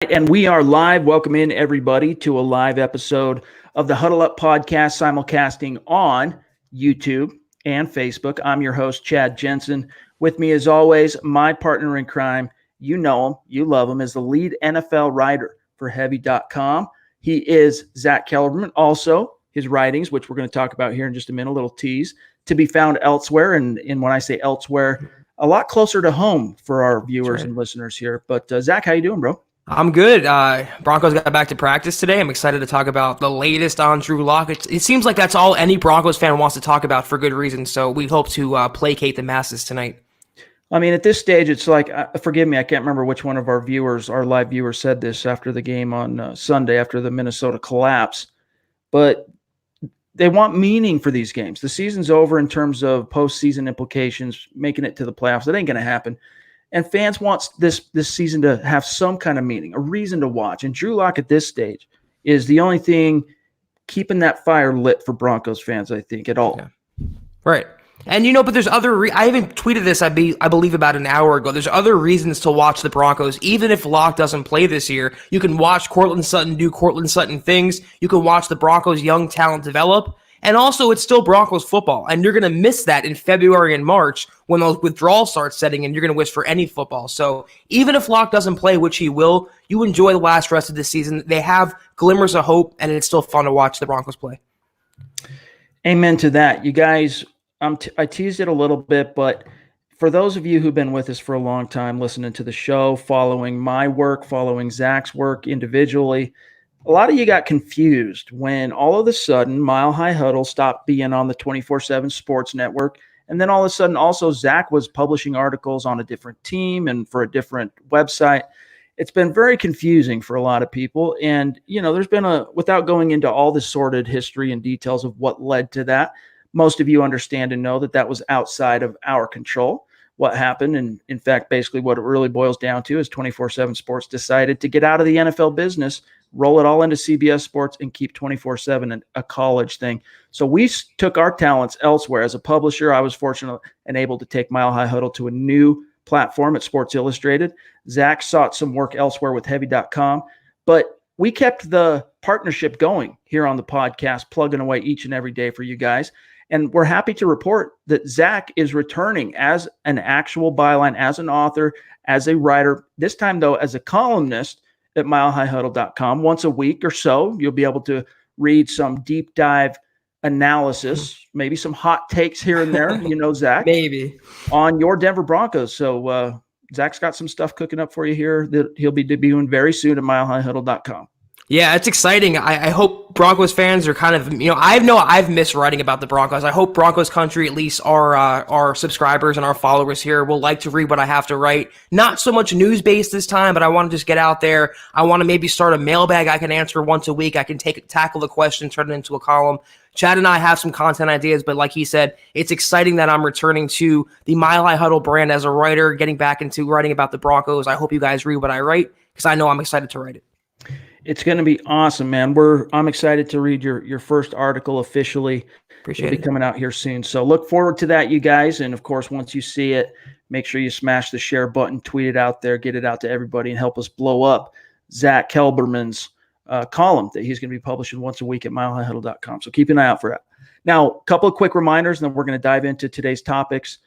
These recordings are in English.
And we are live. Welcome in, everybody, to a live episode of the Huddle Up podcast, simulcasting on YouTube and Facebook. I'm your host, Chad Jensen. With me, as always, my partner in crime. You know him, you love him, is the lead NFL writer for Heavy.com. He is Zack Kelberman. Also, his writings, which we're going to talk about here in just a minute, a little tease, to be found elsewhere. And when I say elsewhere, a lot closer to home for our viewers and listeners here. But Zack, how you doing, bro? I'm good. Broncos got back to practice today. I'm excited to talk about the latest on Drew Lock. It seems like that's all any Broncos fan wants to talk about for good reason, so we hope to placate the masses tonight. I mean, at this stage, it's like, forgive me, I can't remember which one of our live viewers said this after the game on Sunday, after the Minnesota collapse, but they want meaning for these games. The season's over in terms of postseason implications, making it to the playoffs. That ain't going to happen. And fans want this season to have some kind of meaning, a reason to watch. And Drew Lock at this stage is the only thing keeping that fire lit for Broncos fans, I think, at all. Yeah. Right. And, but there's other I even tweeted this, I believe, about an hour ago. There's other reasons to watch the Broncos. Even if Lock doesn't play this year, you can watch Courtland Sutton do Courtland Sutton things. You can watch the Broncos' young talent develop. And also, it's still Broncos football, and you're going to miss that in February and March when those withdrawals start setting in. You're going to wish for any football. So even if Locke doesn't play, which he will, you enjoy the last rest of the season. They have glimmers of hope, and it's still fun to watch the Broncos play. Amen to that. You guys, I teased it a little bit, but for those of you who've been with us for a long time, listening to the show, following my work, following Zach's work individually, a lot of you got confused when all of a sudden Mile High Huddle stopped being on the 24/7 Sports Network. And then all of a sudden also Zach was publishing articles on a different team and for a different website. It's been very confusing for a lot of people. And, there's been without going into all the sordid history and details of what led to that, most of you understand and know that was outside of our control, what happened. And in fact, basically what it really boils down to is 24/7 Sports decided to get out of the NFL business, roll it all into CBS Sports, and keep 24/7 a college thing. So we took our talents elsewhere. As a publisher, I was fortunate and able to take Mile High Huddle to a new platform at Sports Illustrated. Zach sought some work elsewhere with Heavy.com, but we kept the partnership going here on the podcast, plugging away each and every day for you guys. And we're happy to report that Zach is returning as an actual byline, as an author, as a writer, this time, though, as a columnist at milehighhuddle.com. Once a week or so, you'll be able to read some deep dive analysis, maybe some hot takes here and there, Zach. Maybe. On your Denver Broncos. So Zach's got some stuff cooking up for you here that he'll be debuting very soon at milehighhuddle.com. Yeah, it's exciting. I hope Broncos fans are kind of, I've missed writing about the Broncos. I hope Broncos country, at least our subscribers and our followers here, will like to read what I have to write. Not so much news-based this time, but I want to just get out there. I want to maybe start a mailbag I can answer once a week. I can tackle the question, turn it into a column. Chad and I have some content ideas, but like he said, it's exciting that I'm returning to the Mile High Huddle brand as a writer, getting back into writing about the Broncos. I hope you guys read what I write, because I know I'm excited to write it. It's going to be awesome, man. I'm excited to read your first article officially. Appreciate It'll be coming out here soon. So look forward to that, you guys. And of course, once you see it, make sure you smash the share button, tweet it out there, get it out to everybody, and help us blow up Zack Kelberman's column that he's going to be publishing once a week at milehighhuddle.com. So keep an eye out for that. Now, a couple of quick reminders, and then we're going to dive into today's topics.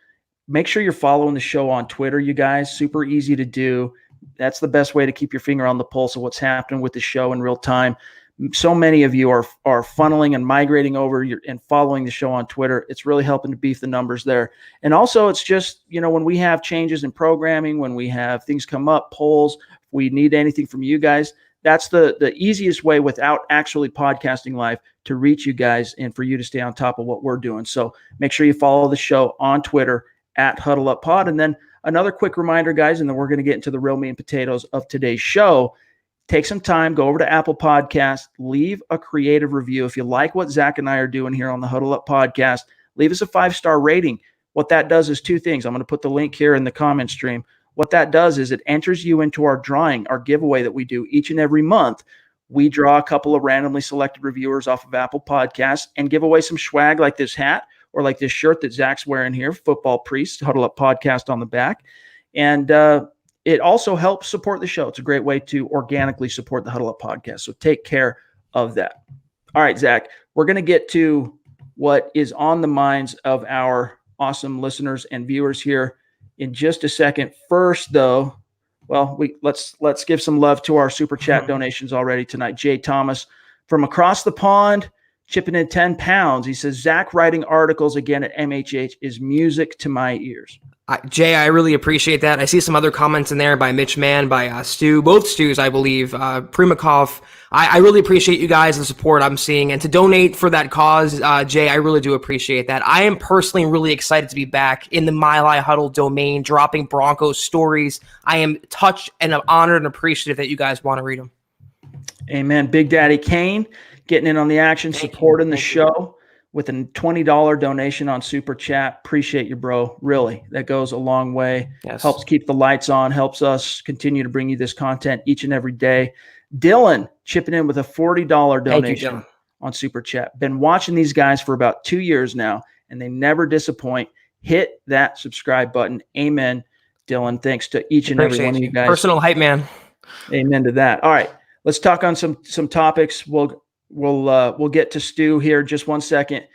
Make sure you're following the show on Twitter, you guys. Super easy to do. That's the best way to keep your finger on the pulse of what's happening with the show in real time. So many of you are funneling and migrating over and following the show on Twitter. It's really helping to beef the numbers there. And also, it's just, when we have changes in programming, when we have things come up, polls, we need anything from you guys, that's the easiest way without actually podcasting live to reach you guys and for you to stay on top of what we're doing. So make sure you follow the show on Twitter at HuddleUpPod. And then another quick reminder, guys, and then we're going to get into the real meat and potatoes of today's show. Take some time, go over to Apple Podcasts, leave a creative review. If you like what Zach and I are doing here on the Huddle Up podcast, leave us a 5-star rating. What that does is two things. I'm going to put the link here in the comment stream. What that does is it enters you into our drawing, our giveaway that we do each and every month. We draw a couple of randomly selected reviewers off of Apple Podcasts and give away some swag like this hat or like this shirt that Zach's wearing here, Football Priest, Huddle Up Podcast on the back. And it also helps support the show. It's a great way to organically support the Huddle Up podcast. So take care of that. All right, Zach, we're going to get to what is on the minds of our awesome listeners and viewers here in just a second. First, though, well, let's give some love to our super chat donations already tonight. Jay Thomas from across the pond, chipping in 10 pounds. He says, Zach writing articles again at MHH is music to my ears. Jay, I really appreciate that. I see some other comments in there by Mitch Mann, by Stu, both Stus, I believe, Primakov. I really appreciate you guys, the support I'm seeing, and to donate for that cause, Jay, I really do appreciate that. I am personally really excited to be back in the Mile High Huddle domain, dropping Broncos stories. I am touched and honored and appreciative that you guys want to read them. Amen. Big Daddy Kane getting in on the action, supporting the show with a $20 donation on Super Chat. Appreciate you, bro. Really, that goes a long way. Yes. Helps keep the lights on, helps us continue to bring you this content each and every day. Dylan chipping in with a $40 donation on Super Chat. Been watching these guys for about 2 years now, and they never disappoint. Hit that subscribe button. Amen, Dylan. Thanks to each and every one of you guys. Personal hype man. Amen to that. All right, let's talk on some topics. We'll get to Stu here just 1 second.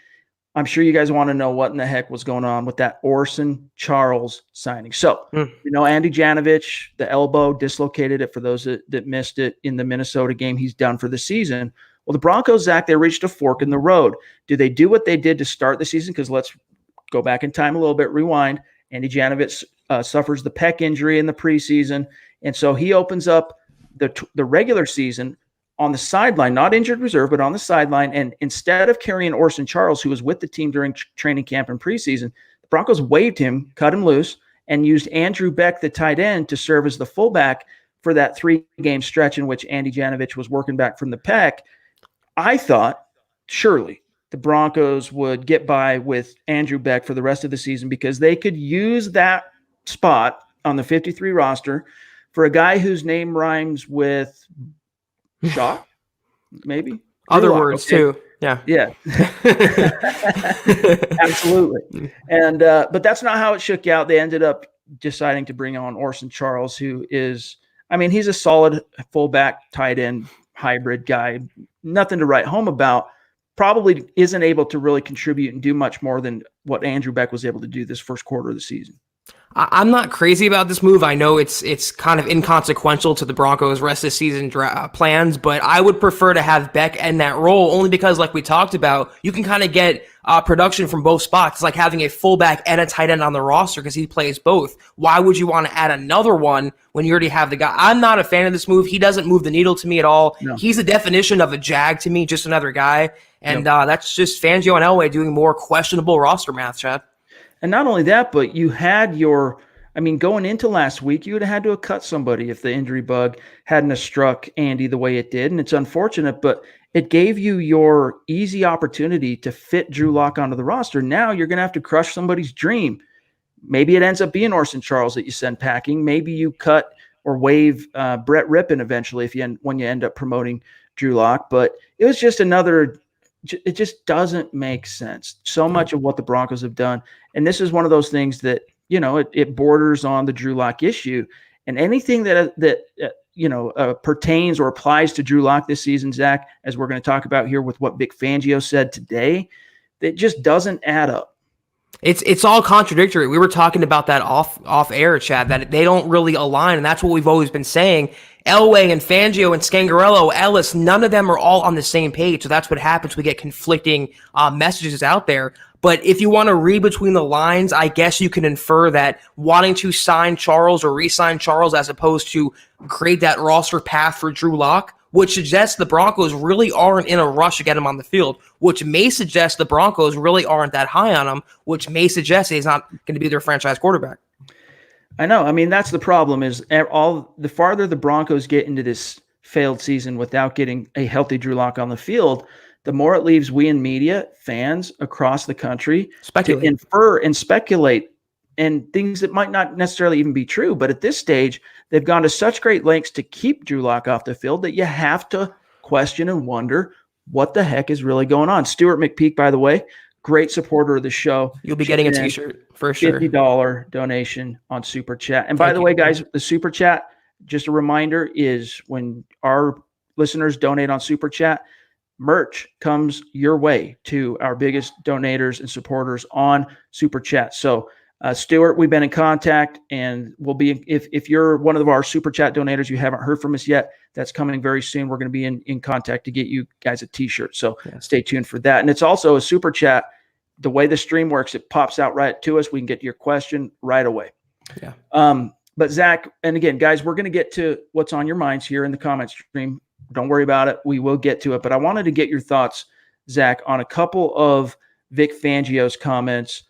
I'm sure you guys want to know what in the heck was going on with that Orson Charles signing. So, Andy Janovich, the elbow dislocated it for those that missed it in the Minnesota game. He's done for the season. Well, the Broncos, Zach, they reached a fork in the road. Do they do what they did to start the season? Because let's go back in time a little bit, rewind. Andy Janovich suffers the pec injury in the preseason. And so he opens up the regular season on the sideline, not injured reserve, but on the sideline. And instead of carrying Orson Charles, who was with the team during training camp and preseason, the Broncos waived him, cut him loose, and used Andrew Beck, the tight end, to serve as the fullback for that 3-game stretch in which Andy Janovich was working back from the pec. I thought surely the Broncos would get by with Andrew Beck for the rest of the season because they could use that spot on the 53 roster for a guy whose name rhymes with Shock, maybe other words too. Yeah. Absolutely. And but that's not how it shook out. They ended up deciding to bring on Orson Charles, who is, he's a solid fullback tight end hybrid guy. Nothing to write home about. Probably isn't able to really contribute and do much more than what Andrew Beck was able to do this first quarter of the season. I'm not crazy about this move. I know it's kind of inconsequential to the Broncos' rest of the season plans, but I would prefer to have Beck in that role only because, like we talked about, you can kind of get production from both spots. It's like having a fullback and a tight end on the roster because he plays both. Why would you want to add another one when you already have the guy? I'm not a fan of this move. He doesn't move the needle to me at all. No. He's the definition of a jag to me, just another guy. And that's just Fangio and Elway doing more questionable roster math, Chad. And not only that, but you had going into last week, you would have had to have cut somebody if the injury bug hadn't have struck Andy the way it did. And it's unfortunate, but it gave you your easy opportunity to fit Drew Lock onto the roster. Now you're going to have to crush somebody's dream. Maybe it ends up being Orson Charles that you send packing. Maybe you cut or waive Brett Rippon eventually when you end up promoting Drew Lock. But it was just it just doesn't make sense. So much of what the Broncos have done. And this is one of those things that, it borders on the Drew Lock issue. And anything that pertains or applies to Drew Lock this season, Zach, as we're going to talk about here with what Vic Fangio said today, that just doesn't add up. It's all contradictory. We were talking about that off air, Chad, that they don't really align, and that's what we've always been saying. Elway and Fangio and Scangarello, Ellis, none of them are all on the same page. So that's what happens. We get conflicting messages out there. But if you want to read between the lines, I guess you can infer that wanting to sign Charles or re-sign Charles as opposed to create that roster path for Drew Lock, which suggests the Broncos really aren't in a rush to get him on the field, which may suggest the Broncos really aren't that high on him, which may suggest he's not going to be their franchise quarterback. I know. That's the problem is the farther the Broncos get into this failed season without getting a healthy Drew Lock on the field, the more it leaves we in media, fans across the country to infer and speculate and things that might not necessarily even be true. But at this stage, they've gone to such great lengths to keep Drew Lock off the field that you have to question and wonder what the heck is really going on. Stuart McPeak, by the way, great supporter of the show. You'll be getting a t-shirt for sure. $50 donation on Super Chat. And by the way, guys, the Super Chat, just a reminder, is when our listeners donate on Super Chat, merch comes your way to our biggest donators and supporters on Super Chat. So Stuart, we've been in contact, and we'll be, if you're one of our Super Chat donators, you haven't heard from us yet, that's coming very soon. We're going to be in contact to get you guys a t-shirt. So stay tuned for that. And it's also a Super Chat. The way the stream works, it pops out right to us. We can get to your question right away. Yeah. But Zach, and again, guys, we're going to get to what's on your minds here in the comment stream. Don't worry about it. We will get to it. But I wanted to get your thoughts, Zach, on a couple of Vic Fangio's comments.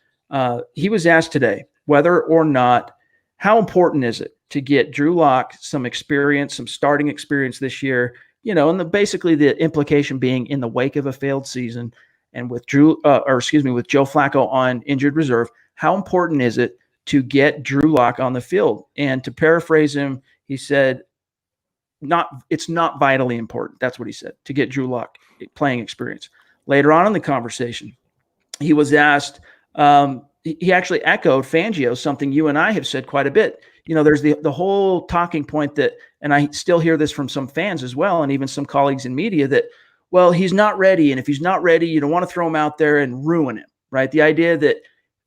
He was asked today whether or not, how important is it to get Drew Lock some experience, some starting experience this year, and basically the implication being in the wake of a failed season and with Joe Flacco on injured reserve, how important is it to get Drew Lock on the field? And to paraphrase him, he said, it's not vitally important. That's what he said, to get Drew Lock playing experience. Later on in the conversation, he was asked, he actually echoed Fangio, something you and I have said quite a bit. There's the whole talking point that, and I still hear this from some fans as well, and even some colleagues in media, that, well, he's not ready. And if he's not ready, you don't want to throw him out there and ruin him, right? The idea that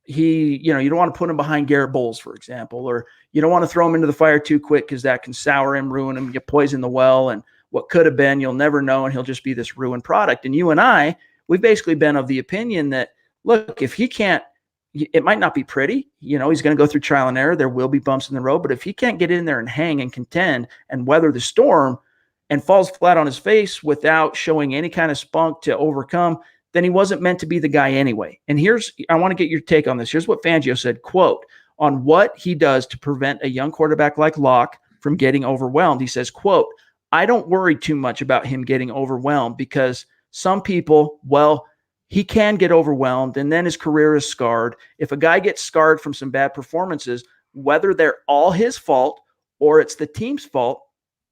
you don't want to put him behind Garrett Bowles, for example, or you don't want to throw him into the fire too quick because that can sour him, ruin him, you poison the well, and what could have been, you'll never know, and he'll just be this ruined product. And you and I, we've basically been of the opinion that, look, if he can't, it might not be pretty, he's going to go through trial and error. There will be bumps in the road, but if he can't get in there and hang and contend and weather the storm and falls flat on his face without showing any kind of spunk to overcome, then he wasn't meant to be the guy anyway. And I want to get your take on this. Here's what Fangio said, quote, on what he does to prevent a young quarterback like Locke from getting overwhelmed. He says, quote, I don't worry too much about him getting overwhelmed because some people, he can get overwhelmed and then his career is scarred. If a guy gets scarred from some bad performances, whether they're all his fault or it's the team's fault,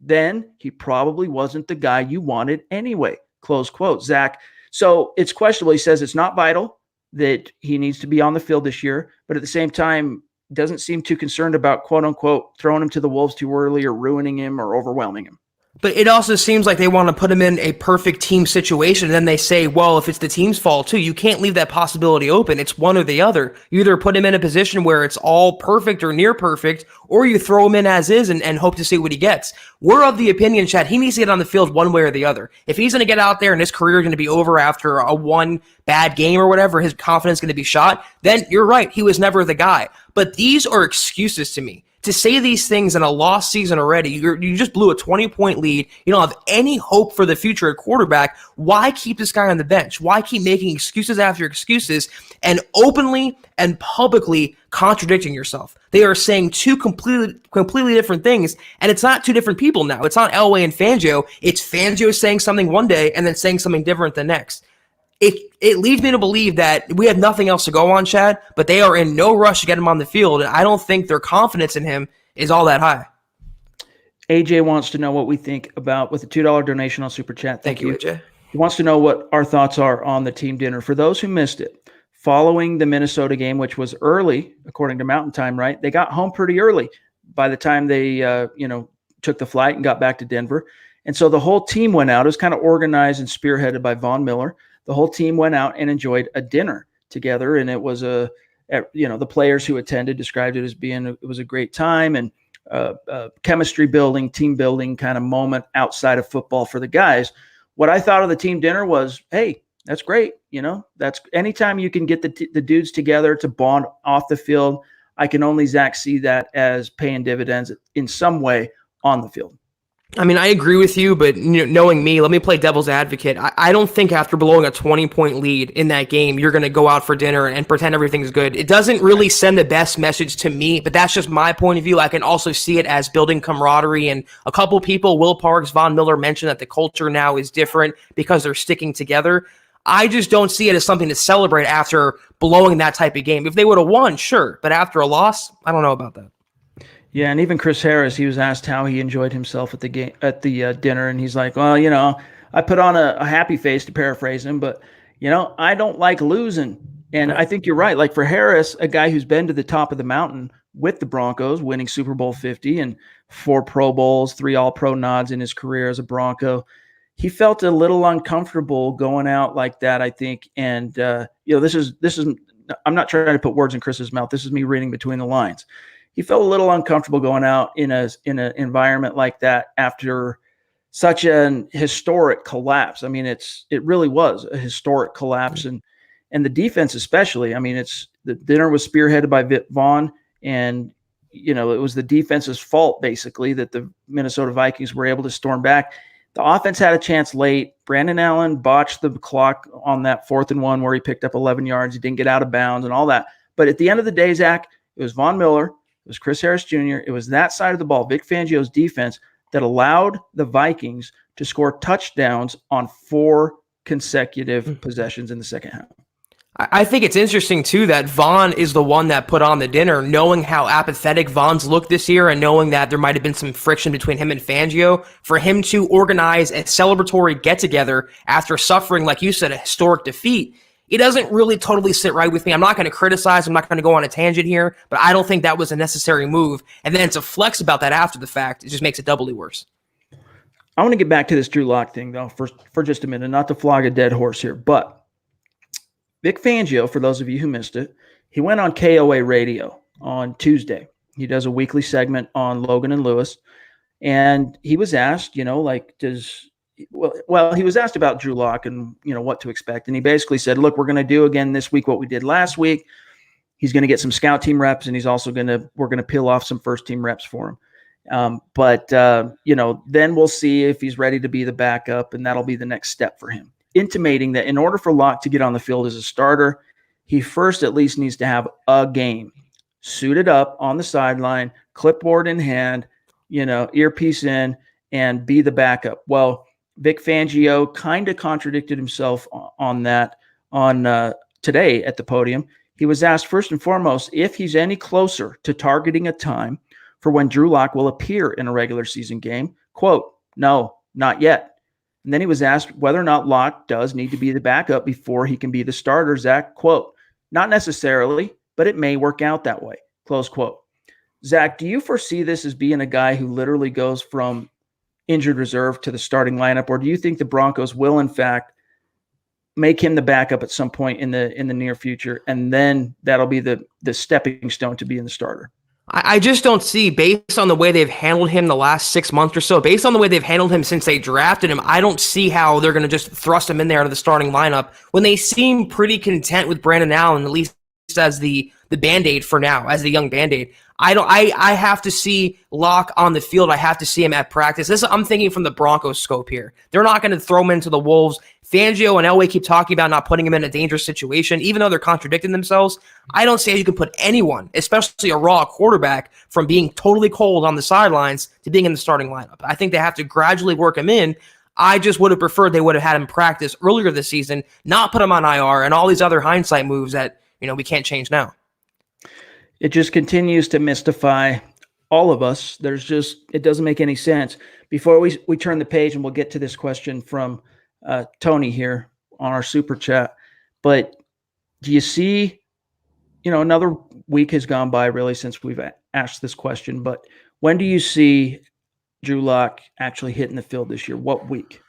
then he probably wasn't the guy you wanted anyway, close quote. Zach, so it's questionable. He says it's not vital that he needs to be on the field this year, but at the same time, doesn't seem too concerned about, quote unquote, throwing him to the wolves too early or ruining him or overwhelming him. But it also seems like they want to put him in a perfect team situation. And then they say, well, if it's the team's fault too, you can't leave that possibility open. It's one or the other. You either put him in a position where it's all perfect or near perfect, or you throw him in as is and hope to see what he gets. We're of the opinion, Chad, he needs to get on the field one way or the other. If he's going to get out there and his career is going to be over after a one bad game or whatever, his confidence is going to be shot, then you're right. He was never the guy. But these are excuses to me. To say these things in a lost season already, you just blew a 20-point lead. You don't have any hope for the future at quarterback. Why keep this guy on the bench? Why keep making excuses after excuses and openly and publicly contradicting yourself? They are saying two completely different things, and it's not two different people now. It's not Elway and Fangio. It's Fangio saying something one day and then saying something different the next. It leads me to believe that we have nothing else to go on, Chad, but they are in no rush to get him on the field, and I don't think their confidence in him is all that high. AJ wants to know what we think about with the $2 donation on Super Chat. Thank you, AJ. He wants to know what our thoughts are on the team dinner. For those who missed it, following the Minnesota game, which was early, according to Mountain Time, right? They got home pretty early by the time they, took the flight and got back to Denver. And so the whole team went out. It was kind of organized and spearheaded by Von Miller. The whole team went out and enjoyed a dinner together, and it was the players who attended described it as it was a great time and chemistry building, team building kind of moment outside of football for the guys. What I thought of the team dinner was, hey, that's great. That's anytime you can get the dudes together to bond off the field. I can only, Zach, see that as paying dividends in some way on the field. I mean, I agree with you, but knowing me, let me play devil's advocate. I don't think after blowing a 20-point lead in that game, you're going to go out for dinner and pretend everything's good. It doesn't really send the best message to me, but that's just my point of view. I can also see it as building camaraderie, and a couple people, Will Parks, Von Miller, mentioned that the culture now is different because they're sticking together. I just don't see it as something to celebrate after blowing that type of game. If they would have won, sure, but after a loss, I don't know about that. Yeah, and even Chris Harris, he was asked how he enjoyed himself at the dinner, and he's like, well, I put on a happy face, to paraphrase him, but I don't like losing. And I think you're right. Like for Harris, a guy who's been to the top of the mountain with the Broncos, winning Super Bowl 50 and 4 Pro Bowls, 3 All-Pro nods in his career as a Bronco, he felt a little uncomfortable going out like that, I think. And this is I'm not trying to put words in Chris's mouth. This is me reading between the lines. He felt a little uncomfortable going out in an environment like that after such an historic collapse. I mean, it really was a historic collapse, and the defense especially. I mean, the dinner was spearheaded by Vic Vaughn, and it was the defense's fault basically that the Minnesota Vikings were able to storm back. The offense had a chance late. Brandon Allen botched the clock on that 4th and 1 where he picked up 11 yards. He didn't get out of bounds and all that. But at the end of the day, Zach, it was Von Miller, it was Chris Harris Jr., it was that side of the ball, Vic Fangio's defense, that allowed the Vikings to score touchdowns on 4 consecutive possessions in the second half. I think it's interesting, too, that Vaughn is the one that put on the dinner, knowing how apathetic Vaughn's looked this year and knowing that there might have been some friction between him and Fangio. For him to organize a celebratory get-together after suffering, like you said, a historic defeat, it doesn't really totally sit right with me. I'm not going to criticize. I'm not going to go on a tangent here, but I don't think that was a necessary move. And then to flex about that after the fact, it just makes it doubly worse. I want to get back to this Drew Lock thing, though, for just a minute, not to flog a dead horse here, but Vic Fangio, for those of you who missed it, he went on KOA radio on Tuesday. He does a weekly segment on Logan and Lewis, and he was asked, he was asked about Drew Lock and, what to expect. And he basically said, look, we're going to do again this week what we did last week. He's going to get some scout team reps, and he's also we're going to peel off some first team reps for him. Then we'll see if he's ready to be the backup, and that'll be the next step for him. Intimating that in order for Locke to get on the field as a starter, he first at least needs to have a game, suited up on the sideline, clipboard in hand, earpiece in, and be the backup. Well, Vic Fangio kind of contradicted himself on that today at the podium. He was asked first and foremost if he's any closer to targeting a time for when Drew Lock will appear in a regular season game. Quote, no, not yet. And then he was asked whether or not Locke does need to be the backup before he can be the starter. Zach, quote, not necessarily, but it may work out that way, close quote. Zach, do you foresee this as being a guy who literally goes from injured reserve to the starting lineup, or do you think the Broncos will, in fact, make him the backup at some point in the near future, and then that'll be the stepping stone to being the starter? I just don't see, based on the way they've handled him the last 6 months or so, based on the way they've handled him since they drafted him, I don't see how they're going to just thrust him in there into the starting lineup when they seem pretty content with Brandon Allen, at least as the Band-Aid for now, as the young Band-Aid. I have to see Locke on the field. I have to see him at practice. I'm thinking from the Broncos scope here. They're not going to throw him into the Wolves. Fangio and Elway keep talking about not putting him in a dangerous situation, even though they're contradicting themselves. I don't see how you can put anyone, especially a raw quarterback, from being totally cold on the sidelines to being in the starting lineup. I think they have to gradually work him in. I just would have preferred they would have had him practice earlier this season, not put him on IR and all these other hindsight moves that we can't change now. It just continues to mystify all of us. It doesn't make any sense. Before we turn the page, and we'll get to this question from Tony here on our super chat, but do you see, another week has gone by really since we've asked this question, but when do you see Drew Lock actually hitting the field this year? What week?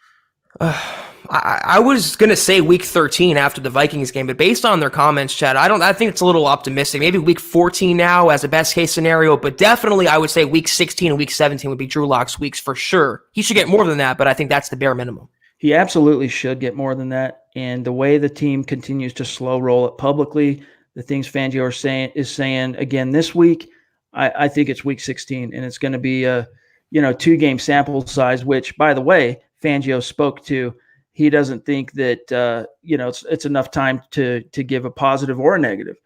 I was going to say week 13 after the Vikings game, but based on their comments, Chad, I think it's a little optimistic. Maybe week 14 now as a best case scenario, but definitely I would say week 16 and week 17 would be Drew Lock's weeks for sure. He should get more than that, but I think that's the bare minimum. He absolutely should get more than that. And the way the team continues to slow roll it publicly, the things Fangio is saying again this week, I think it's week 16, and it's going to be a 2-game sample size, which, by the way, Fangio spoke to. He doesn't think that it's enough time to give a positive or a negative.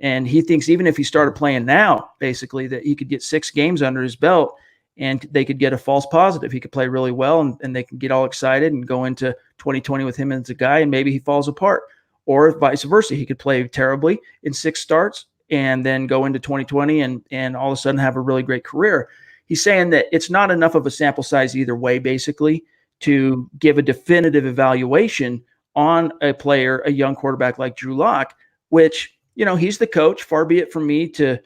And he thinks even if he started playing now, basically, that he could get 6 games under his belt and they could get a false positive. He could play really well and they can get all excited and go into 2020 with him as a guy, and maybe he falls apart. Or vice versa. He could play terribly in 6 starts and then go into 2020 and all of a sudden have a really great career. He's saying that it's not enough of a sample size either way, basically, to give a definitive evaluation on a player, a young quarterback like Drew Lock, which, he's the coach. Far be it from me to,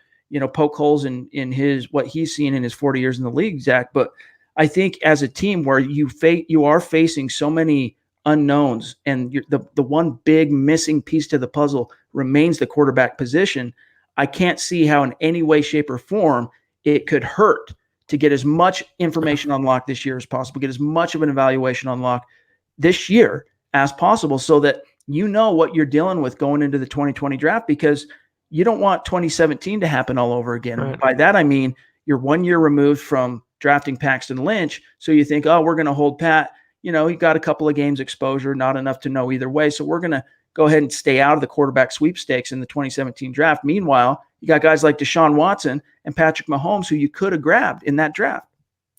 poke holes in what he's seen in his 40 years in the league, Zach. But I think as a team where you are facing so many unknowns, and the one big missing piece to the puzzle remains the quarterback position, I can't see how in any way, shape, or form it could hurt to get as much information on lock this year as possible, get as much of an evaluation on lock this year as possible, so that what you're dealing with going into the 2020 draft, because you don't want 2017 to happen all over again. Right. By that, I mean, you're 1 year removed from drafting Paxton Lynch. So you think, oh, we're going to hold pat. He got a couple of games exposure, not enough to know either way. So we're going to go ahead and stay out of the quarterback sweepstakes in the 2017 draft. Meanwhile, you got guys like Deshaun Watson and Patrick Mahomes, who you could have grabbed in that draft.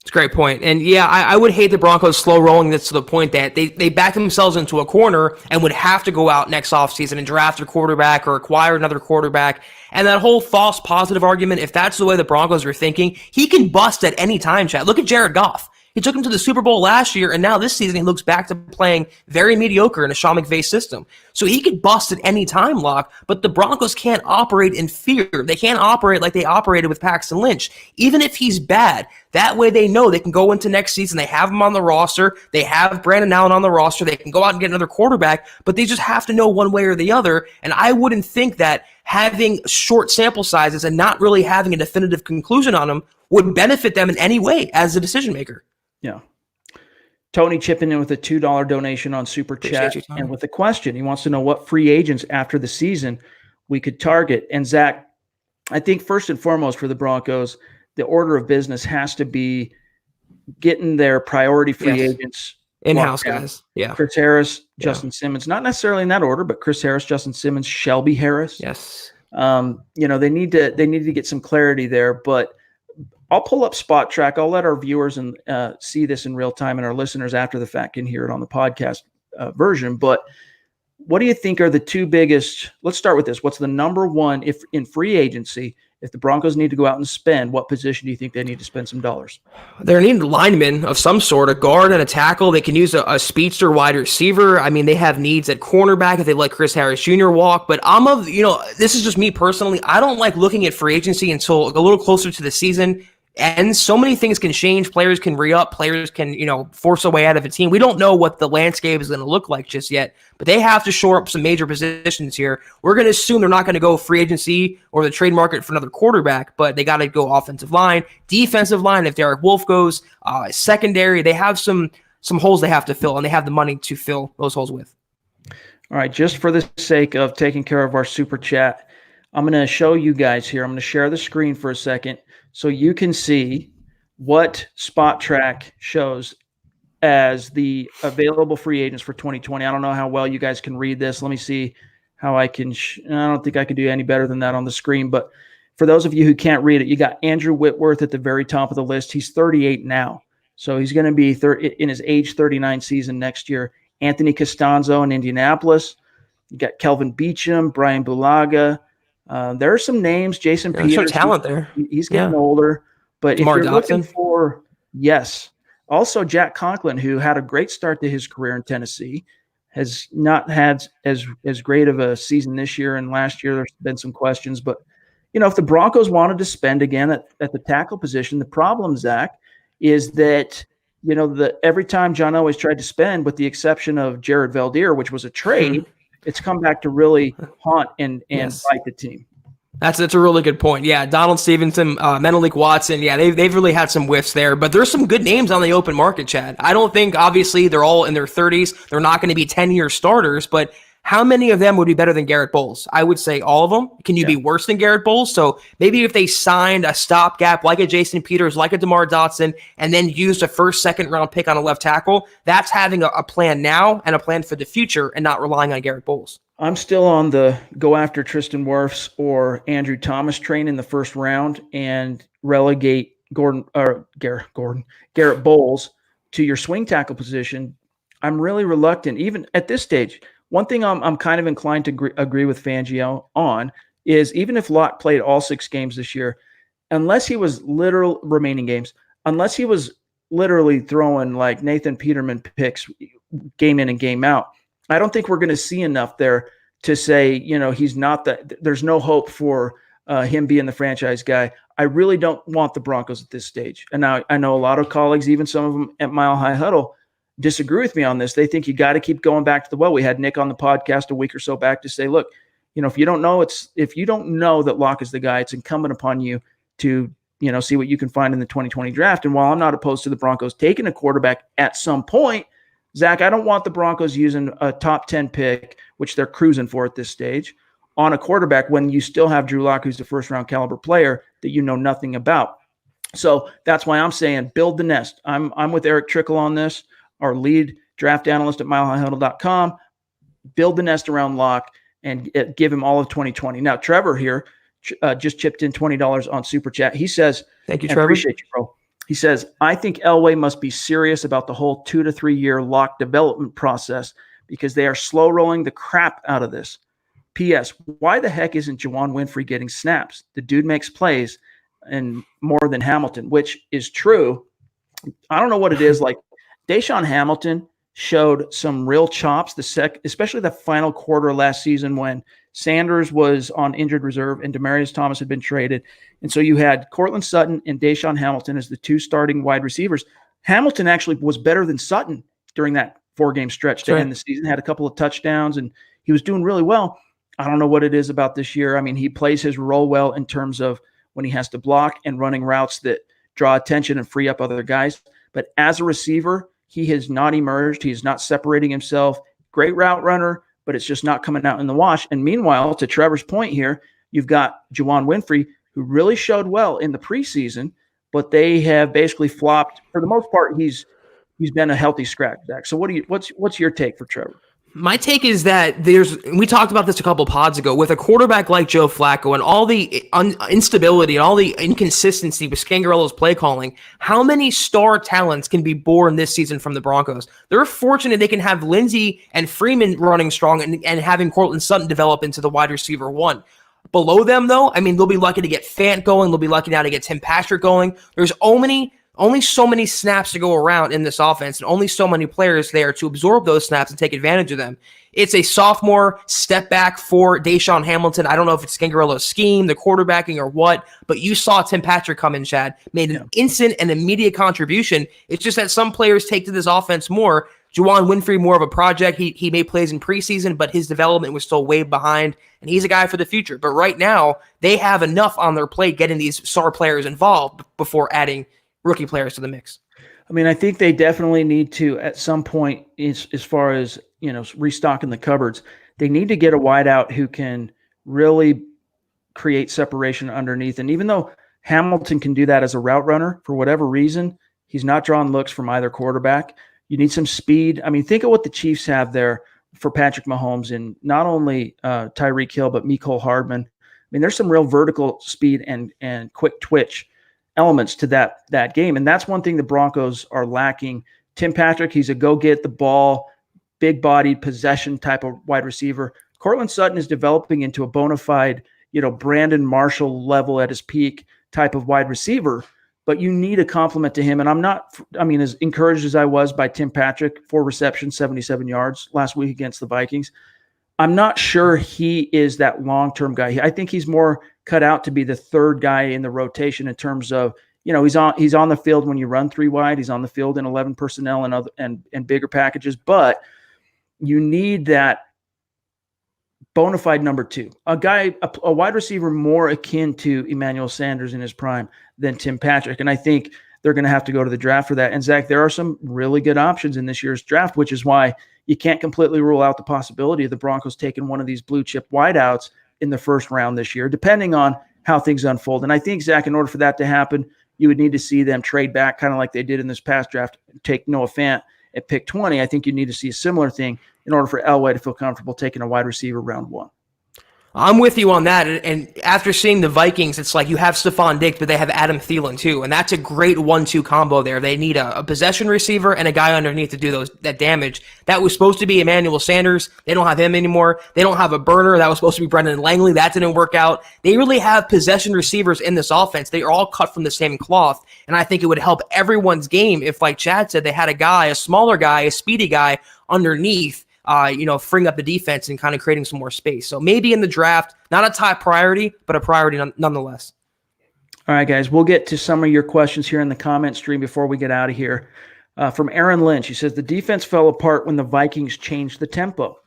It's a great point. And yeah, I would hate the Broncos slow rolling this to the point that they back themselves into a corner and would have to go out next offseason and draft a quarterback or acquire another quarterback. And that whole false positive argument, if that's the way the Broncos are thinking, he can bust at any time, Chad. Look at Jared Goff. He took him to the Super Bowl last year, and now this season he looks back to playing very mediocre in a Sean McVay system. So he could bust at any time, Locke, but the Broncos can't operate in fear. They can't operate like they operated with Paxton Lynch. Even if he's bad, that way they know they can go into next season. They have him on the roster. They have Brandon Allen on the roster. They can go out and get another quarterback, but they just have to know one way or the other. And I wouldn't think that having short sample sizes and not really having a definitive conclusion on them would benefit them in any way as a decision maker. Yeah. Tony chipping in with a $2 donation on Super Chat and with a question. He wants to know what free agents after the season we could target. And Zach, I think first and foremost for the Broncos, the order of business has to be getting their priority free agents in-house guys. Yeah. Chris Harris, Justin Simmons, not necessarily in that order, but Chris Harris, Justin Simmons, Shelby Harris. Yes. They need to get some clarity there, but I'll pull up Spot Track. I'll let our viewers see this in real time, and our listeners after the fact can hear it on the podcast version. But what do you think are the two biggest? Let's start with this. What's the number one if in free agency? If the Broncos need to go out and spend, what position do you think they need to spend some dollars? They're needing linemen of some sort, a guard and a tackle. They can use a speedster wide receiver. I mean, they have needs at cornerback if they let Chris Harris Jr. walk. But this is just me personally. I don't like looking at free agency until a little closer to the season. And so many things can change. Players can re-up. Players can, force a way out of a team. We don't know what the landscape is going to look like just yet, but they have to shore up some major positions here. We're going to assume they're not going to go free agency or the trade market for another quarterback, but they got to go offensive line, defensive line. If Derek Wolfe goes, secondary, they have some holes they have to fill, and they have the money to fill those holes with. All right, just for the sake of taking care of our Super Chat, I'm going to show you guys here. I'm going to share the screen for a second so you can see what Spot Track shows as the available free agents for 2020. I don't know how well you guys can read this. Let me see how I can. I don't think I can do any better than that on the screen. But for those of you who can't read it, you got Andrew Whitworth at the very top of the list. He's 38 now. So he's going to be in his age 39 season next year. Anthony Costanzo in Indianapolis. You got Kelvin Beachum, Brian Bulaga. There are some names. Jason Peters. There's some talent there. He's getting older. But if you're looking for, also Jack Conklin, who had a great start to his career in Tennessee, has not had as great of a season this year, and last year there's been some questions. But, if the Broncos wanted to spend again at the tackle position, the problem, Zach, is that, every time John always tried to spend, with the exception of Jared Valdir, which was a trade, it's come back to really haunt and bite the team. That's a really good point. Yeah, Donald Stevenson, Menelik Watson. Yeah, they've really had some whiffs there, but there's some good names on the open market, Chad. I don't think, obviously, they're all in their 30s. They're not going to be 10-year starters, but how many of them would be better than Garrett Bowles? I would say all of them. Can you be worse than Garrett Bowles? So maybe if they signed a stopgap like a Jason Peters, like a DeMar Dotson, and then used a first, second round pick on a left tackle, that's having a plan now and a plan for the future and not relying on Garrett Bowles. I'm still on the go after Tristan Wirfs or Andrew Thomas train in the first round and relegate Garrett Bowles to your swing tackle position. I'm really reluctant, even at this stage. One thing I'm kind of inclined to agree with Fangio on is, even if Locke played all 6 games this year, unless he was unless he was literally throwing like Nathan Peterman picks game in and game out, I don't think we're going to see enough there to say, he's not there's no hope for him being the franchise guy. I really don't want the Broncos at this stage. And now I know a lot of colleagues, even some of them at Mile High Huddle, disagree with me on this. They think you got to keep going back to the well. We had Nick on the podcast a week or so back to say, look, if you don't know that Locke is the guy, it's incumbent upon you to, see what you can find in the 2020 draft. And while I'm not opposed to the Broncos taking a quarterback at some point, Zach, I don't want the Broncos using a top 10 pick, which they're cruising for at this stage, on a quarterback when you still have Drew Lock, who's a first-round caliber player that you know nothing about. So that's why I'm saying build the nest. I'm with Eric Trickle on this, our lead draft analyst at milehighhuddle.com. Build the nest around Lock and give him all of 2020. Now, Trevor here just chipped in $20 on Super Chat. He says, thank you, Trevor. Appreciate you, bro. He says, I think Elway must be serious about the whole 2 to 3 year Lock development process because they are slow rolling the crap out of this. P.S. Why the heck isn't Juwan Winfrey getting snaps? The dude makes plays and more than Hamilton, which is true. I don't know what it is. Like Deshaun Hamilton showed some real chops, especially the final quarter last season when Sanders was on injured reserve and Demaryius Thomas had been traded. And so you had Cortland Sutton and Deshaun Hamilton as the two starting wide receivers. Hamilton actually was better than Sutton during that 4-game stretch to end the season, had a couple of touchdowns, and he was doing really well. I don't know what it is about this year. I mean, he plays his role well in terms of when he has to block and running routes that draw attention and free up other guys. But as a receiver, he has not emerged. He is not separating himself. Great route runner, but it's just not coming out in the wash. And meanwhile, to Trevor's point here, you've got Juwan Winfrey, who really showed well in the preseason, but they have basically flopped. For the most part, he's been a healthy scratch, Zach. So what's your take for Trevor? My take is that we talked about this a couple pods ago, with a quarterback like Joe Flacco and all the instability and all the inconsistency with Scangarello's play calling, how many star talents can be born this season from the Broncos? They're fortunate they can have Lindsey and Freeman running strong and having Cortland Sutton develop into the wide receiver one. Below them, though, I mean, they'll be lucky to get Fant going. They'll be lucky now to get Tim Patrick going. There's only so many snaps to go around in this offense and only so many players there to absorb those snaps and take advantage of them. It's a sophomore step back for Deshaun Hamilton. I don't know if it's Scangarello's scheme, the quarterbacking, or what, but you saw Tim Patrick come in, Chad, made an instant and immediate contribution. It's just that some players take to this offense more. Juwan Winfrey, more of a project. He made plays in preseason, but his development was still way behind, and he's a guy for the future. But right now, they have enough on their plate getting these star players involved before adding rookie players to the mix. I mean, I think they definitely need to, at some point, as far as, restocking the cupboards, they need to get a wideout who can really create separation underneath. And even though Hamilton can do that as a route runner, for whatever reason, he's not drawing looks from either quarterback. You need some speed. I mean, think of what the Chiefs have there for Patrick Mahomes and not only Tyreek Hill, but Mecole Hardman. I mean, there's some real vertical speed and quick twitch elements to that game. And that's one thing the Broncos are lacking. Tim Patrick, he's a go get the ball, big bodied possession type of wide receiver. Cortland Sutton is developing into a bona fide, Brandon Marshall level at his peak type of wide receiver, but you need a complement to him. And as encouraged as I was by Tim Patrick, 4 receptions, 77 yards last week against the Vikings, I'm not sure he is that long-term guy. I think he's more cut out to be the third guy in the rotation in terms of, he's on the field when you run 3 wide. He's on the field in 11 personnel and bigger packages, but you need that bona fide number 2, a wide receiver more akin to Emmanuel Sanders in his prime than Tim Patrick. And I think they're going to have to go to the draft for that. And Zach, there are some really good options in this year's draft, which is why you can't completely rule out the possibility of the Broncos taking one of these blue chip wideouts in the first round this year, depending on how things unfold. And I think, Zach, in order for that to happen, you would need to see them trade back, kind of like they did in this past draft, take Noah Fant at pick 20. I think you need to see a similar thing in order for Elway to feel comfortable taking a wide receiver round 1. I'm with you on that. And after seeing the Vikings, it's like you have Stephon Diggs, but they have Adam Thielen too. And that's a great 1-2 combo there. They need a possession receiver and a guy underneath to do that damage. That was supposed to be Emmanuel Sanders. They don't have him anymore. They don't have a burner. That was supposed to be Brendan Langley. That didn't work out. They really have possession receivers in this offense. They are all cut from the same cloth. And I think it would help everyone's game if, like Chad said, they had a smaller guy, a speedy guy underneath freeing up the defense and kind of creating some more space. So maybe in the draft, not a top priority, but a priority nonetheless. All right, guys, we'll get to some of your questions here in the comment stream before we get out of here. From Aaron Lynch, he says, the defense fell apart when the Vikings changed the tempo.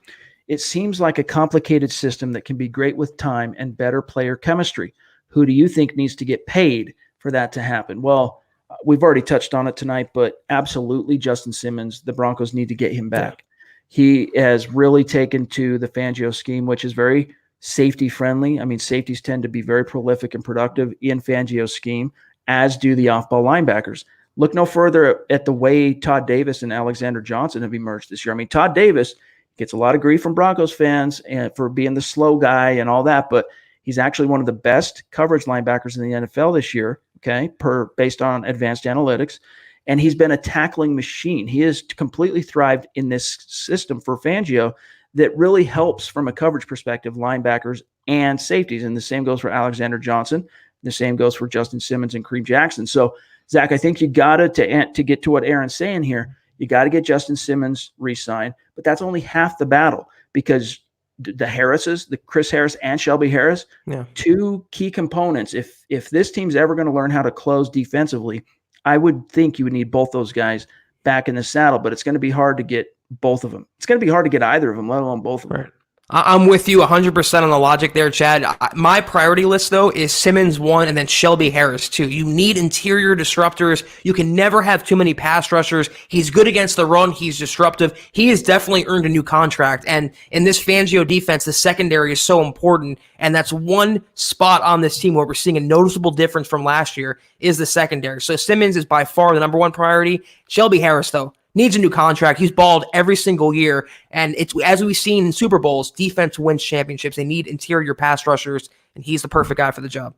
It seems like a complicated system that can be great with time and better player chemistry. Who do you think needs to get paid for that to happen? Well, we've already touched on it tonight, but absolutely Justin Simmons, the Broncos need to get him back. Yeah. He has really taken to the Fangio scheme, which is very safety friendly. I mean, safeties tend to be very prolific and productive in Fangio's scheme, as do the off-ball linebackers. Look no further at the way Todd Davis and Alexander Johnson have emerged this year. I mean, Todd Davis gets a lot of grief from Broncos fans and for being the slow guy and all that, but he's actually one of the best coverage linebackers in the NFL this year, okay, based on advanced analytics. And he's been a tackling machine. He has completely thrived in this system for Fangio that really helps from a coverage perspective, linebackers and safeties. And the same goes for Alexander Johnson. The same goes for Justin Simmons and Kareem Jackson. So, Zach, I think you got to get to what Aaron's saying here. You got to get Justin Simmons re-signed, but that's only half the battle because the Harrises, the Chris Harris and Shelby Harris, two key components. If this team's ever going to learn how to close defensively, I would think you would need both those guys back in the saddle, but it's going to be hard to get both of them. It's going to be hard to get either of them, let alone both of them. Right. I'm with you 100% on the logic there, Chad. My priority list, though, is Simmons 1 and then Shelby Harris 2. You need interior disruptors. You can never have too many pass rushers. He's good against the run. He's disruptive. He has definitely earned a new contract. And in this Fangio defense, the secondary is so important. And that's one spot on this team where we're seeing a noticeable difference from last year is the secondary. So Simmons is by far the number one priority. Shelby Harris, though, needs a new contract. He's balled every single year. And it's as we've seen in Super Bowls, defense wins championships. They need interior pass rushers, and he's the perfect guy for the job.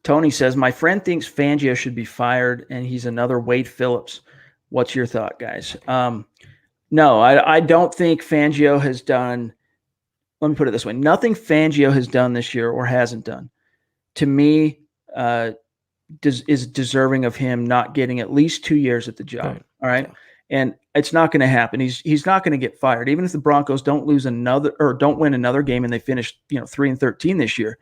Tony says, my friend thinks Fangio should be fired, and he's another Wade Phillips. What's your thought, guys? No, I don't think Fangio has done – let me put it this way. Nothing Fangio has done this year or hasn't done, to me, is deserving of him not getting at least 2 years at the job. Right. All right. Yeah. And it's not going to happen. He's not going to get fired. Even if the Broncos don't win another game and they finish 3-13 this year,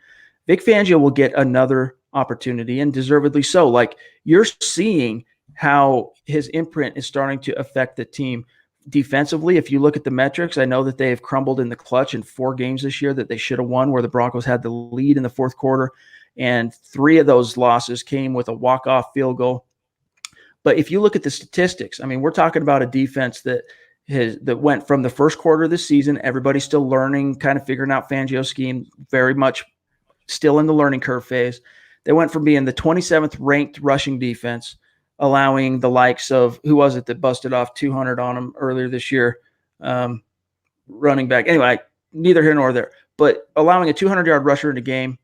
Vic Fangio will get another opportunity, and deservedly so. Like, you're seeing how his imprint is starting to affect the team defensively. If you look at the metrics, I know that they have crumbled in the clutch in 4 games this year that they should have won, where the Broncos had the lead in the fourth quarter, and 3 of those losses came with a walk-off field goal. But if you look at the statistics, I mean, we're talking about a defense that went from the first quarter of the season, everybody's still learning, kind of figuring out Fangio's scheme, very much still in the learning curve phase. They went from being the 27th ranked rushing defense, allowing the likes of, who was it that busted off 200 on them earlier this year? Running back. Anyway, neither here nor there. But allowing a 200-yard rusher in a game,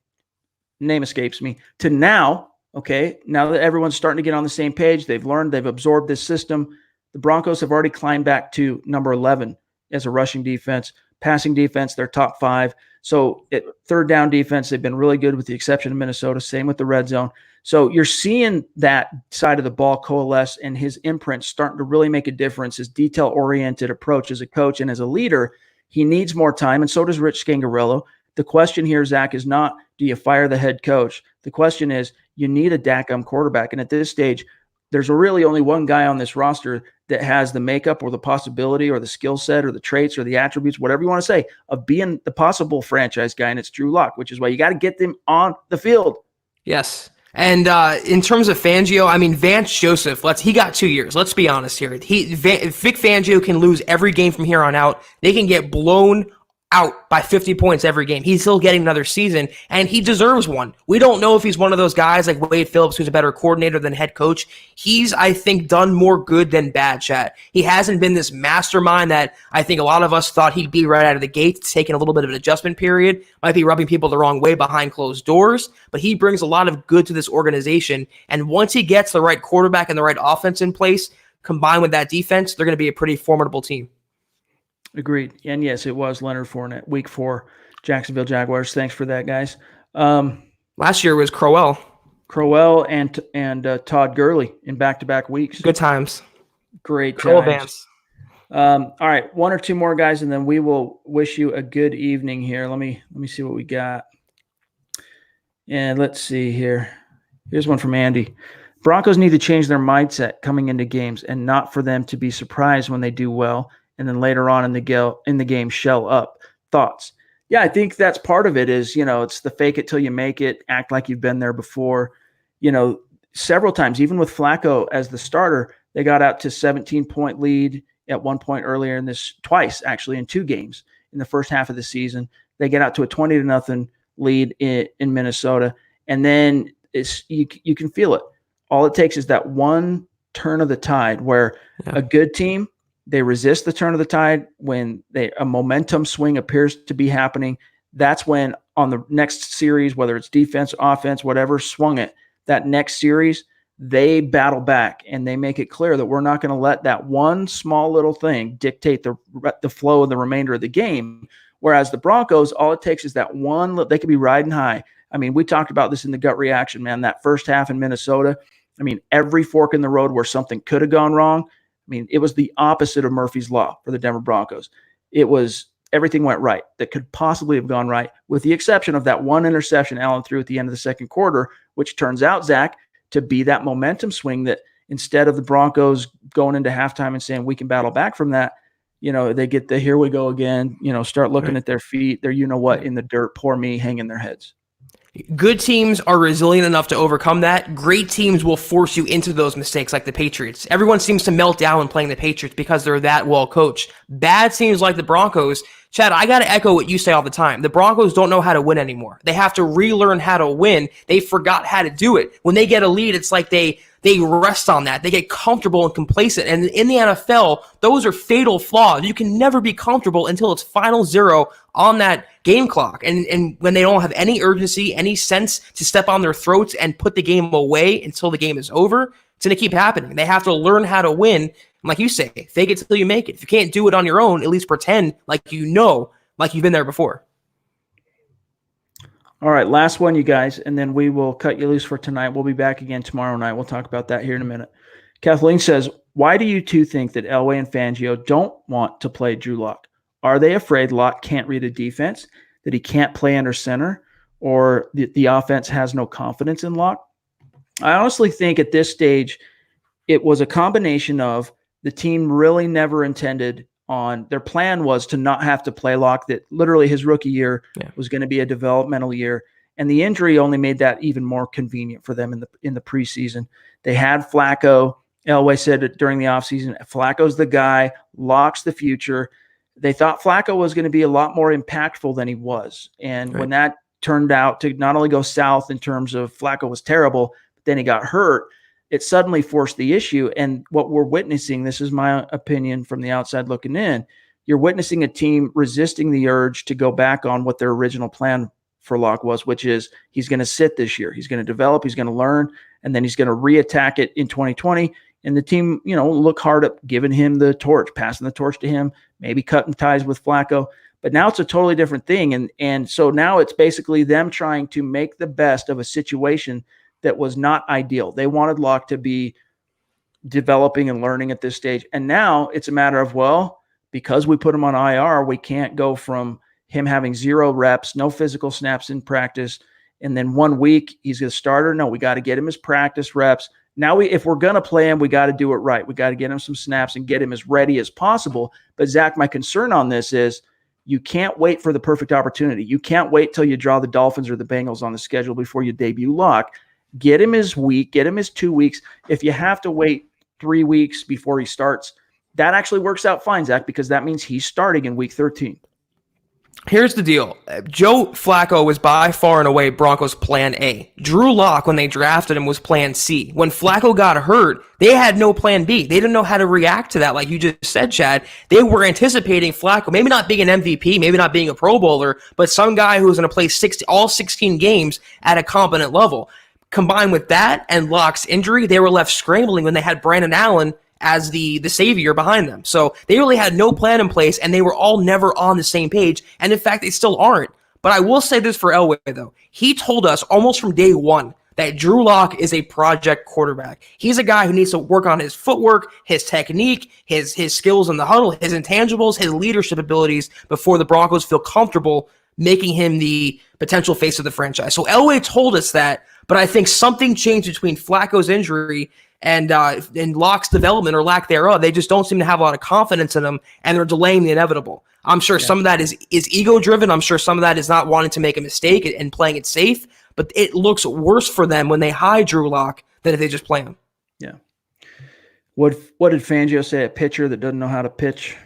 name escapes me, to now, okay, now that everyone's starting to get on the same page, they've learned, they've absorbed this system, the Broncos have already climbed back to number 11 as a rushing defense. Passing defense, they're top 5. So at third down defense, they've been really good with the exception of Minnesota. Same with the red zone. So you're seeing that side of the ball coalesce, and his imprint starting to really make a difference. His detail-oriented approach as a coach and as a leader, he needs more time, and so does Rich Scangarello. The question here, Zach, is not, do you fire the head coach? The question is, you need a DACM quarterback. And at this stage, there's really only one guy on this roster that has the makeup or the possibility or the skill set or the traits or the attributes, whatever you want to say, of being the possible franchise guy, and it's Drew Lock, which is why you got to get them on the field. Yes. And in terms of Fangio, I mean, Vance Joseph, he got 2 years. Let's be honest here. Vic Fangio can lose every game from here on out. They can get blown out by 50 points every game. He's still getting another season, and he deserves one. We don't know if he's one of those guys like Wade Phillips, who's a better coordinator than head coach. He's, I think, done more good than bad, Chat. He hasn't been this mastermind that I think a lot of us thought he'd be right out of the gate. It's taken a little bit of an adjustment period. Might be rubbing people the wrong way behind closed doors, but he brings a lot of good to this organization. And once he gets the right quarterback and the right offense in place, combined with that defense, they're going to be a pretty formidable team. Agreed. And yes, it was Leonard Fournette, week 4, Jacksonville Jaguars. Thanks for that, guys. Last year was Crowell and Todd Gurley in back-to-back weeks. Good times. Great Crowell times. Vance. All right, one or two more guys, and then we will wish you a good evening here. Let me see what we got. And let's see here. Here's one from Andy. Broncos need to change their mindset coming into games, and not for them to be surprised when they do well, and then later on in the game shell up. Thoughts? Yeah, I think that's part of it. Is it's the fake it till you make it. Act like you've been there before. Several times, even with Flacco as the starter, they got out to 17-point lead at one point earlier in this, twice actually in two games in the first half of the season. They get out to a 20-0 lead in Minnesota, and then you can feel it. All it takes is that one turn of the tide where a good team, they resist the turn of the tide when a momentum swing appears to be happening. That's when on the next series, whether it's defense, offense, whatever, swung it, that next series, they battle back and they make it clear that we're not going to let that one small little thing dictate the flow of the remainder of the game. Whereas the Broncos, all it takes is that one, they could be riding high. I mean, we talked about this in the gut reaction, man, that first half in Minnesota. I mean, every fork in the road where something could have gone wrong. I mean, it was the opposite of Murphy's Law for the Denver Broncos. It was everything went right that could possibly have gone right, with the exception of that one interception Allen threw at the end of the second quarter, which turns out, Zach, to be that momentum swing that instead of the Broncos going into halftime and saying we can battle back from that, they get the here we go again, start looking at their feet, their in the dirt, poor me, hanging their heads. Good teams are resilient enough to overcome that. Great teams will force you into those mistakes, like the Patriots. Everyone seems to melt down when playing the Patriots because they're that well coached. Bad teams like the Broncos, Chad, I got to echo what you say all the time. The Broncos don't know how to win anymore. They have to relearn how to win. They forgot how to do it. When they get a lead, it's like they rest on that. They get comfortable and complacent. And in the NFL, those are fatal flaws. You can never be comfortable until it's final zero on that game clock. And when they don't have any urgency, any sense to step on their throats and put the game away until the game is over, it's going to keep happening. They have to learn how to win. And like you say, fake it till you make it. If you can't do it on your own, at least pretend like like you've been there before. All right, last one, you guys, and then we will cut you loose for tonight. We'll be back again tomorrow night. We'll talk about that here in a minute. Kathleen says, why do you two think that Elway and Fangio don't want to play Drew Lock? Are they afraid Lock can't read a defense, that he can't play under center, or the offense has no confidence in Lock? I honestly think at this stage it was a combination of the team really never intended on, their plan was to not have to play Lock, that literally his rookie year was going to be a developmental year. And the injury only made that even more convenient for them in the preseason. They had Flacco. Elway said it during the offseason, Flacco's the guy, Lock's the future. They thought Flacco was going to be a lot more impactful than he was. And when that turned out to not only go south in terms of Flacco was terrible, but then he got hurt, it suddenly forced the issue. And what we're witnessing, this is my opinion from the outside looking in, you're witnessing a team resisting the urge to go back on what their original plan for Lock was, which is he's going to sit this year. He's going to develop, he's going to learn, and then he's going to reattack it in 2020. And the team, look hard at giving him the torch, passing the torch to him, maybe cutting ties with Flacco. But now it's a totally different thing. And so now it's basically them trying to make the best of a situation that was not ideal. They wanted Lock to be developing and learning at this stage. And now it's a matter of, well, because we put him on IR, we can't go from him having 0 reps, no physical snaps in practice, and then 1 week he's a starter. No, we got to get him his practice reps. Now, if we're going to play him, we got to do it right. We got to get him some snaps and get him as ready as possible. But, Zach, my concern on this is you can't wait for the perfect opportunity. You can't wait till you draw the Dolphins or the Bengals on the schedule before you debut Lock. Get him his week, get him his 2 weeks. If you have to wait 3 weeks before he starts, that actually works out fine, Zach, because that means he's starting in week 13. Here's the deal. Joe Flacco was by far and away Broncos' plan A. Drew Lock, when they drafted him, was plan C. When Flacco got hurt, they had no plan B. They didn't know how to react to that, like you just said, Chad. They were anticipating Flacco, maybe not being an MVP, maybe not being a Pro Bowler, but some guy who was going to play all 16 games at a competent level. Combined with that and Lock's injury, they were left scrambling when they had Brandon Allen as the savior behind them. So they really had no plan in place, and they were all never on the same page. And in fact, they still aren't. But I will say this for Elway, though. He told us almost from day one that Drew Lock is a project quarterback. He's a guy who needs to work on his footwork, his technique, his skills in the huddle, his intangibles, his leadership abilities before the Broncos feel comfortable making him the potential face of the franchise. So Elway told us that, but I think something changed between Flacco's injury and Locke's development or lack thereof. They just don't seem to have a lot of confidence in him, and they're delaying the inevitable. I'm sure some of that is ego-driven. I'm sure some of that is not wanting to make a mistake and playing it safe, but it looks worse for them when they hide Drew Lock than if they just play him. Yeah. What did Fangio say? A pitcher that doesn't know how to pitch,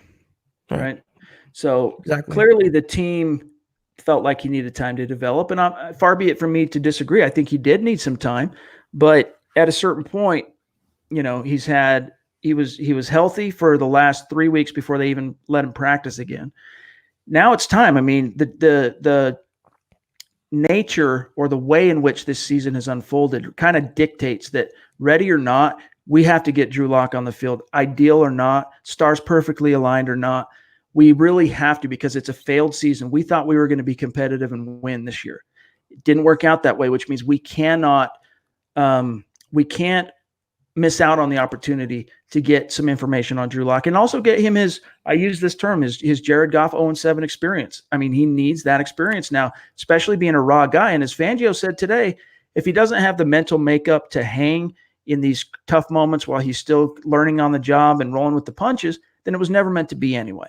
right? So exactly. Clearly the team felt like he needed time to develop, and far be it from me to disagree. I think he did need some time, but at a certain point, he was healthy for the last 3 weeks before they even let him practice again. Now it's time. I mean, the nature or the way in which this season has unfolded kind of dictates that, ready or not, we have to get Drew Lock on the field, ideal or not, stars perfectly aligned or not. We really have to, because it's a failed season. We thought we were going to be competitive and win this year. It didn't work out that way, which means we can't miss out on the opportunity to get some information on Drew Lock and also get him his Jared Goff 0-7 experience. I mean, he needs that experience now, especially being a raw guy. And as Fangio said today, if he doesn't have the mental makeup to hang in these tough moments while he's still learning on the job and rolling with the punches, then it was never meant to be anyway.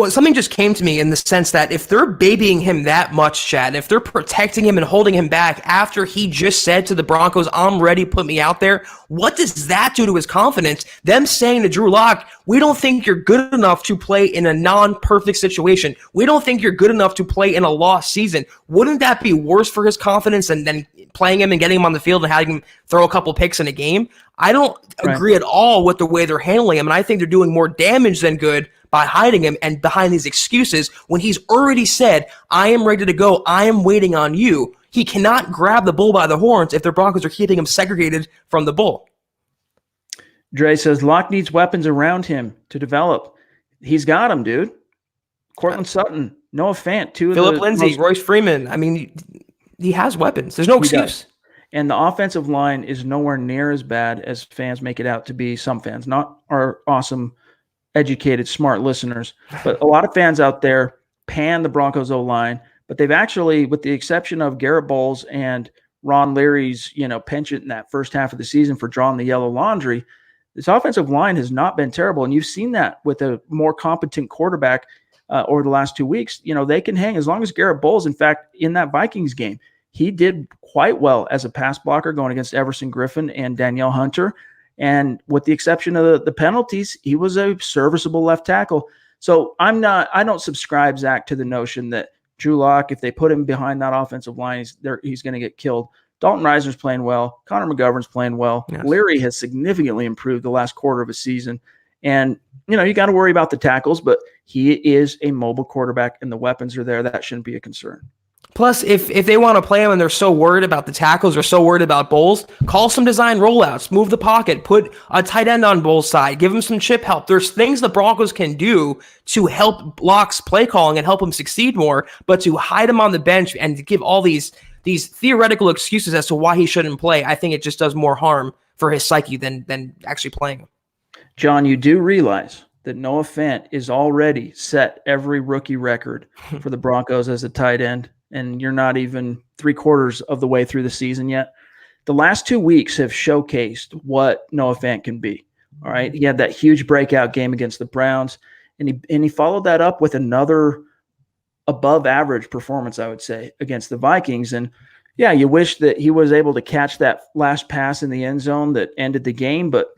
Something just came to me in the sense that if they're babying him that much, Chad, if they're protecting him and holding him back after he just said to the Broncos, I'm ready, put me out there, what does that do to his confidence? Them saying to Drew Lock, we don't think you're good enough to play in a non-perfect situation. We don't think you're good enough to play in a lost season. Wouldn't that be worse for his confidence than playing him and getting him on the field and having him throw a couple picks in a game? I don't agree at all with the way they're handling him, and I think they're doing more damage than good by hiding him and behind these excuses when he's already said, I am ready to go, I am waiting on you. He cannot grab the bull by the horns if the Broncos are keeping him segregated from the bull. Dre says Locke needs weapons around him to develop. He's got them, dude. Cortland Sutton, Noah Fant, Philip Lindsay, Royce Freeman. I mean, he has weapons. There's no excuse. And the offensive line is nowhere near as bad as fans make it out to be. Some fans, not our awesome, educated, smart listeners, but a lot of fans out there pan the Broncos O-line, but they've actually, with the exception of Garrett Bowles and Ron Leary's, penchant in that first half of the season for drawing the yellow laundry, this offensive line has not been terrible. And you've seen that with a more competent quarterback over the last 2 weeks. They can hang as long as Garrett Bowles. In fact, in that Vikings game, he did quite well as a pass blocker going against Everson Griffin and Danielle Hunter. And with the exception of the penalties, he was a serviceable left tackle. So I don't subscribe, Zach, to the notion that Drew Lock, if they put him behind that offensive line, he's going to get killed. Dalton Reisner's playing well. Connor McGovern's playing well. Yes. Leary has significantly improved the last quarter of a season. And, you got to worry about the tackles, but he is a mobile quarterback and the weapons are there. That shouldn't be a concern. Plus, if they want to play him and they're so worried about the tackles or so worried about Bowles, call some design rollouts, move the pocket, put a tight end on Bowles' side, give him some chip help. There's things the Broncos can do to help Lock's play calling and help him succeed more, but to hide him on the bench and to give all these theoretical excuses as to why he shouldn't play, I think it just does more harm for his psyche than actually playing him. John, you do realize that Noah Fant is already set every rookie record for the Broncos as a tight end, and you're not even 3/4 of the way through the season yet. The last 2 weeks have showcased what Noah Fant can be. All right. He had that huge breakout game against the Browns, and he followed that up with another above average performance, I would say, against the Vikings. And yeah, you wish that he was able to catch that last pass in the end zone that ended the game, but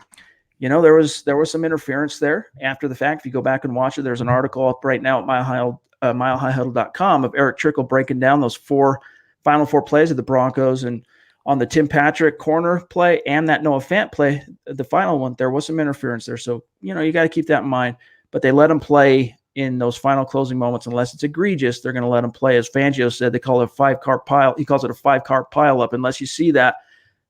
there was some interference there after the fact. If you go back and watch it, there's an article up right now at milehighhuddle.com of Eric Trickle breaking down those final four plays of the Broncos. And on the Tim Patrick corner play and that Noah Fant play, the final one, there was some interference there. So, you got to keep that in mind. But they let him play in those final closing moments. Unless it's egregious, they're going to let him play. As Fangio said, they call it a 5-car pile. He calls it a 5-car pile up. Unless you see that,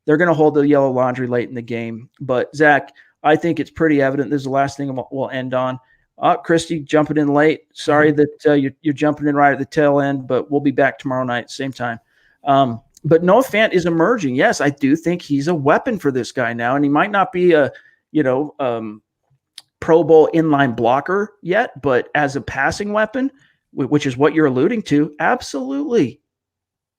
they're going to hold the yellow laundry late in the game. But, Zach, I think it's pretty evident. This is the last thing we'll end on. Christy jumping in late. Sorry that you're jumping in right at the tail end, but we'll be back tomorrow night, same time. But Noah Fant is emerging. Yes, I do think he's a weapon for this guy now, and he might not be a Pro Bowl inline blocker yet, but as a passing weapon, which is what you're alluding to, absolutely.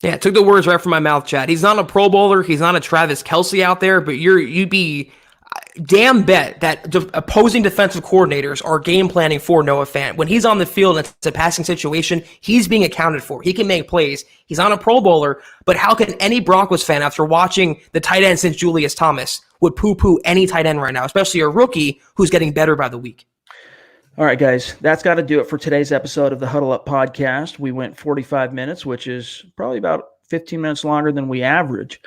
Yeah, it took the words right from my mouth, Chad. He's not a Pro Bowler. He's not a Travis Kelce out there, but you'd be damn bet that the opposing defensive coordinators are game planning for Noah Fant. When he's on the field and it's a passing situation, he's being accounted for. He can make plays. He's not a Pro Bowler, but how can any Broncos fan, after watching the tight end since Julius Thomas, would poo-poo any tight end right now, especially a rookie who's getting better by the week? All right, guys, that's got to do it for today's episode of the Huddle Up podcast. We went 45 minutes, which is probably about 15 minutes longer than we average.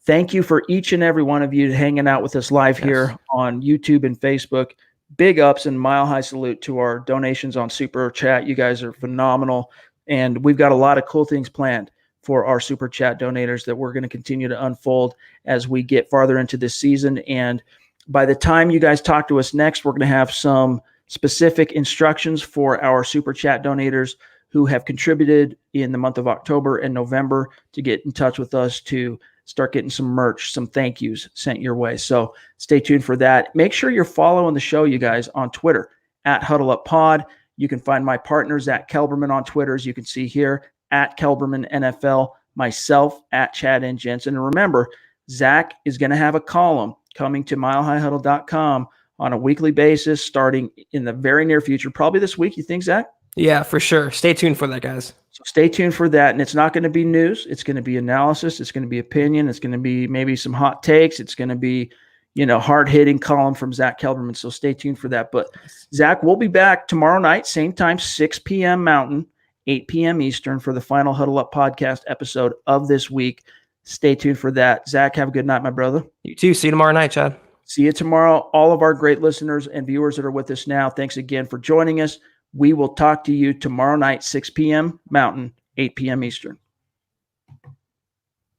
Thank you for each and every one of you hanging out with us live here on YouTube and Facebook. Big ups and mile high salute to our donations on Super Chat. You guys are phenomenal. And we've got a lot of cool things planned for our Super Chat donators that we're going to continue to unfold as we get farther into this season. And by the time you guys talk to us next, we're going to have some specific instructions for our Super Chat donators who have contributed in the month of October and November to get in touch with us to start getting some merch, some thank yous sent your way. So stay tuned for that. Make sure you're following the show, you guys, on Twitter at HuddleUpPod. You can find my partner, Zack Kelberman, on Twitter, as you can see here, at Kelberman NFL, myself at Chad and Jensen. And remember, Zack is going to have a column coming to milehighhuddle.com on a weekly basis starting in the very near future, probably this week. You think, Zack? Yeah, for sure. Stay tuned for that, guys. So stay tuned for that. And it's not going to be news. It's going to be analysis. It's going to be opinion. It's going to be maybe some hot takes. It's going to be, hard-hitting column from Zack Kelberman. So stay tuned for that. But, Zack, we'll be back tomorrow night, same time, 6 p.m. Mountain, 8 p.m. Eastern for the final Huddle Up podcast episode of this week. Stay tuned for that. Zack, have a good night, my brother. You too. See you tomorrow night, Chad. See you tomorrow. All of our great listeners and viewers that are with us now, thanks again for joining us. We will talk to you tomorrow night, 6 p.m. Mountain, 8 p.m. Eastern.